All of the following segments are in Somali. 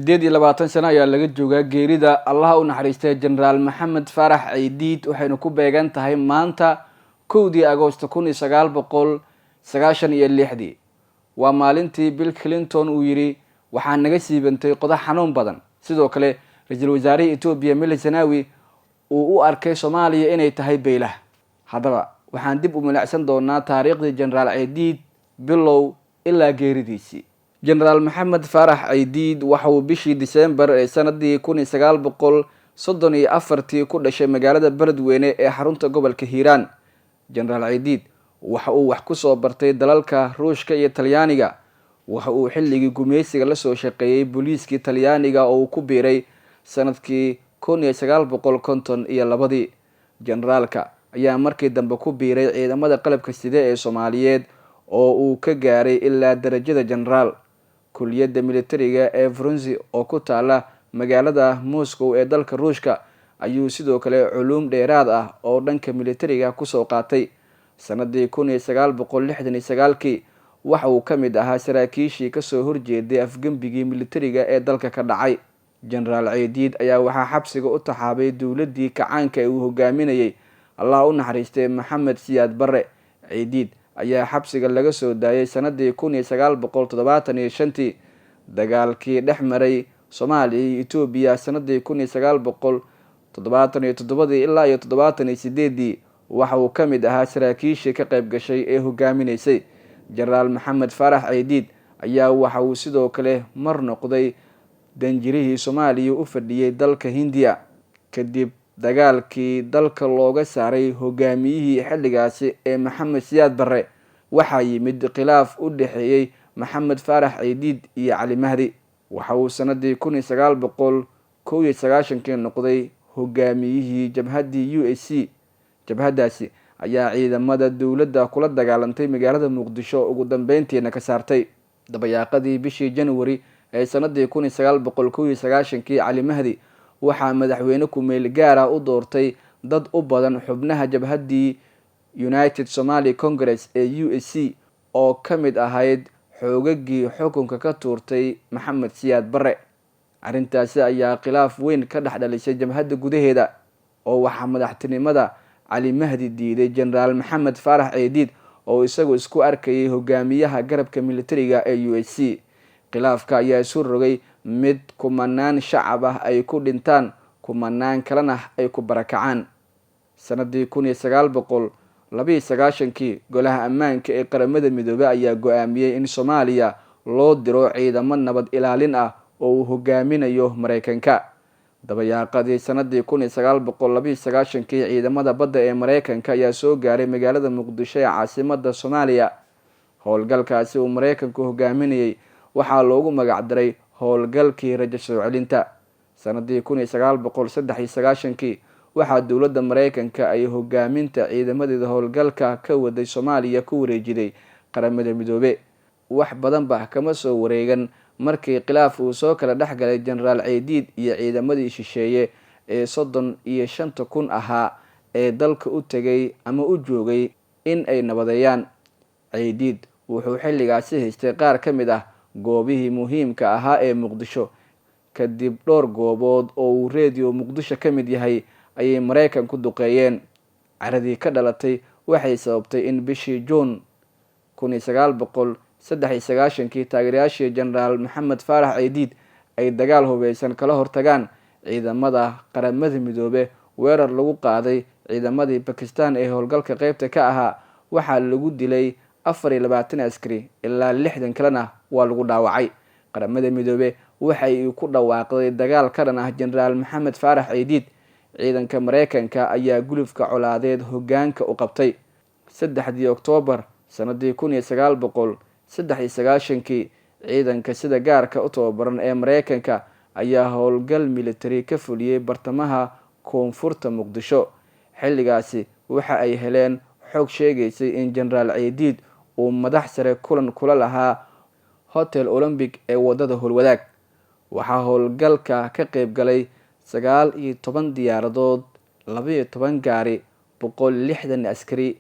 28 sano ayaa laga joogaa geerida Allah u naxariistay Generaal Maxamed Faarax Ciidiid waxayna ku beegan tahay maanta 1 Agoosto 1996 waa maalintii Bill Clinton uu yiri waxaan naga siibantay qodax xanuun badan sidoo kale ra'iisul wasaaraha Ethiopia Meles Zenawi uu u arkay Soomaaliya inay tahay beelaha hadaba waxaan dib u malacsan doonaa taariikhda Generaal Ciidiid bilow ilaa geeridiisii Generaal Maxamed Faarax Ciidiid waxa uu bishii December ee sanadii 1934 ku dhashay magaalada Beledweyne ee xarunta gobolka Hiiraan Generaal Ciidiid waxa uu wax ku soo bartay dalalka Ruushka iyo Talyaaniga waxa uu xilligii gumeysiga la soo shaqeeyay booliiska Talyaaniga oo uu ku biiray sanadkii 1952 generaalka ayaa markii dambe ku biiray ciidamada qalabka sida ee Soomaaliyeed oo uu ka gaaray ilaa darajada generaal kulliyadda militariga ee Frunze oo ku taala magaalada Moscow ee dalka Ruushka ayuu sidoo kale culuum dheeraad ah oo dhanka militariga ku soo qaatay sanadii 1969 waxa uu kamid ahaa saraakiishii ka soo horjeeday afgambigii militariga ee dalka ka dhacay Generaal Ciidiid ayaa waxa xabsiga u taxaabay dawladii kacaanka ee uu hogaaminayay Allah u naxariistay Maxamed Siyaad Barre Ciidiid ayaa xabsiga laga soo daayay sanadii 1975 dagaalkii dhexmaray Soomaaliya iyo Ethiopia sanadii 1977 ilaa 78 waxa uu kamid ahaa saraakiishii ka qayb gashay ee hogaaminaysay Generaal Maxamed Faarax Ciidiid ayaa waxa uu sidoo kale mar noqday danjirihii Soomaaliya u fadhiyay dalka Hindiya kadib dagaalkii dalka looga saaray hogaamiyihii xilligaasi ee Maxamed Siyaad Barre waxa yimid khilaaf u dhaxeeyay Maxamed Faarax Ciidiid iyo Cali Mahdi waxa uu sanadii 1991 noqday hogaamiyihii jabhadii USC jabhadaasi ayaa ciidamada dawladda kula dagaalantay magaalada Muqdisho ugu dambeyntiina ka saartay dabayaaqadii bishii January ee sanadii 1991 Cali Mahdi waxa madaxweyne ku meel gaar ah u doortay dad u badan xubnaha jabhadii United Somali Congress ee USC oo kamid ahayd xoogagii xukunka ka tuurtay Maxamed Siyaad Barre arintaasi ayaa khilaaf weyn ka dhaxdhalisay jabhadda gudaheeda oo waxa madaxtinimada Cali Mahdi diiday Generaal Maxamed Faarax Ciidiid oo isagu isku arkayay hogaamiyaha garabka militariga ee USC khilaafka ayaa isu rogay mid kumanaan shacab ah ay ku dhintaan kumanaan kalena ay ku barakacaan sanadii 1992 golaha ammaanka ee qaramada midoobay ayaa go'aamiyay in Soomaaliya loo diro ciidamo nabad ilaalin ah oo uu hogaaminayo Mareykanka dabayaaqadii sanadii 1992 ciidamada badda ee Mareykanka ayaa soo gaaray magaalada Muqdisho ee caasimadda Soomaaliya howlgalkaasi uu Mareykanku hogaaminayay waxaa loogu magac daray howlgalkii rajo soo celinta sanadii 1993 waxaa dawladda Mareykanka ay hogaaminta ciidamadeeda howlgalka ka waday Soomaaliya ku wareejiday qaramada midoobay wax badan ba kama soo wareegan markii khilaaf uu soo kala dhaxgalay Generaal Ciidiid iyo ciidamadii shisheeye ee 35,000 ahaa ee dalka u tagay ama u joogay in ay nabadeeyaan Ciidiid wuxuu xilligaasi haystay qaar kamid ah goobihii muhiimka ahaa ee Muqdisho kadib dhowr goobood oo uu radio Muqdisho kamid yahay ayay Mareykan ku duqeeyeen caradii ka dhalatay waxay sababtay in bishii June 1993 taageerayaashii Generaal Maxamed Faarax Ciidiid ay dagaal hubeysan kala hortagaan ciidamada qaramada midoobay weerar lagu qaaday ciidamadii Pakistan ee howlgalka qaybta ka ahaa waxa lagu dilay 24 askari ilaa 60 kalena waa lagu dhaawacay qaramada midoobay waxay ku dhawaaqday dagaal ka dhan ah Generaal Maxamed Faarax Ciidiid ciidanka Mareykanka ayaa gulufka colaadeed hogaanka u qabtay 3 Oktoobar sanadii 1993 ciidanka sida gaarka u tababaran ee Mareykanka ayaa howlgal military ka fuliyay bartamaha koonfurta Muqdisho xilligaasi waxa ay heleen xog sheegaysay in Generaal Ciidiid uu madax sare kulan kula lahaa Hotel Olympic ee wadada Howlwadaag waxa howlgalka ka qayb galay 19 diyaaradood 12 gaari 160 askari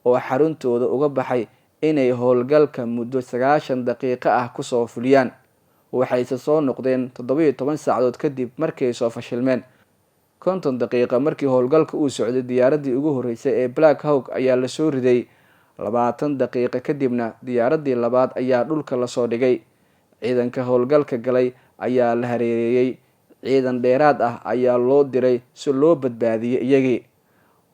oo xaruntooda uga baxay inay howlgalka muddo 90 daqiiqo ah ku soo fuliyaan waxayse soo noqdeen 17 saacadood kadib markii ay soo fashilmeen. 50 daqiiqo markii howlgalka uu socday, diyaaradii ugu horeysay ee Black Hawk ayaa la soo riday. 20 daqiiqo kadibna diyaaradii labaad ayaa dhulka la soo dhigay. Ciidanka howlgalka galay ayaa la hareereeyay. Ciidan dheeraad ah ayaa loo diray si loo badbaadiyo iyagii.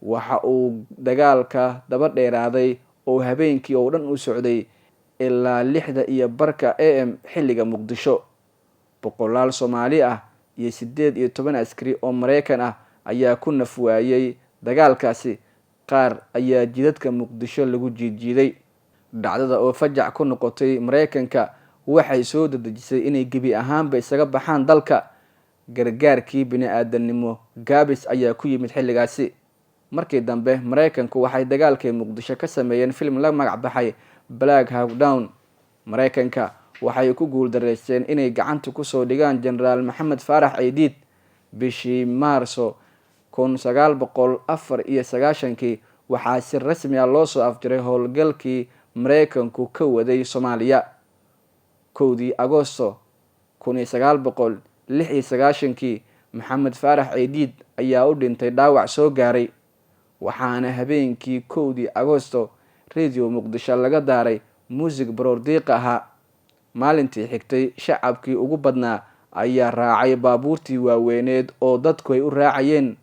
Waxa uu dagaalka daba dheeraaday oo habeenkii oo dhan u socday ilaa 6:15 AM xilliga Muqdisho. Boqolaal Soomaali ah iyo 18 askari oo Mareykan ah ayaa ku naf waayay dagaalkaasi. Qaar ayaa jidadka Muqdisho lagu jiijiiday. Dhacdada oo fajac ku noqotay Mareykanka waxay soo dadejisay inay gebi ahaanba isaga baxaan dalka. Gargaarkii bini'aadanimo gaabis ayaa ku yimid xilligaasi. Markii dambe Mareykanku waxay dagaalkii Muqdisho ka sameeyeen film la magac baxay Black Hawk Down. Mareykanka waxay ku guuldareysteen inay gacanta ku soo dhigaan Generaal Maxamed Faarax Ciidiid bishii Maarso 1994. waxaa si rasmi ah loo soo afjaray howlgalkii Mareykanku ka waday Soomaaliya. 1 Agoosto 1996 Maxamed Faarax Ciidiid ayaa u dhintay dhaawac soo gaaray. waxaana habeenkii 1 Agoosto Radio Muqdisho laga daaray muusig baroordiiq ahaa. maalintii xigtay shacabkii ugu badnaa ayaa raacay baabuurtii waaweyneed oo dadku ay u raacayeen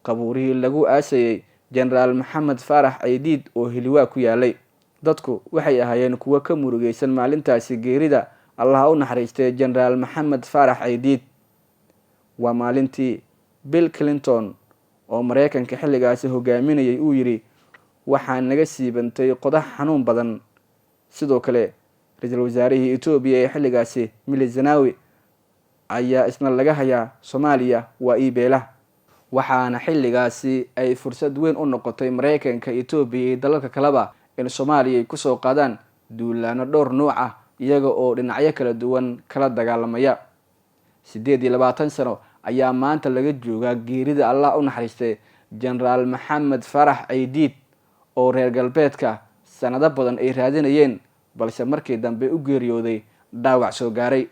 qabuurihii lagu aasayay Generaal Maxamed Faarax Ciidiid oo Hiliwaa ku yaalay. dadku waxay ahaayeen kuwo ka murugaysan maalintaasi geerida Allah u naxariistay Generaal Maxamed Faarax Ciidiid. waa maalintii Bill Clinton oo Mareykanka xilligaasi hogaaminayay uu yiri waxaa naga siibantay qodax xanuun badan. sidoo kale ra'iisul wasaarihii Itoobiya ee xilligaasi Mille Zenawi ayaa isna laga hayaa Soomaaliya waa Ibeela. waxaana xilligaasi ay fursad weyn u noqotay Mareykanka, Itoobiya iyo dalalka kaleba in Soomaaliya ay ku soo qaadaan duulaano dhowr nooc ah iyaga oo dhinacyo kala duwan kala dagaalamaya. 28 sano ayaa maanta laga joogaa geerida Allah u naxariistay Generaal Maxamed Faarax Ciidiid oo reer galbeedka sanado badan ay raadinayeen balse markii dambe u geeriyooday dhaawac soo gaaray.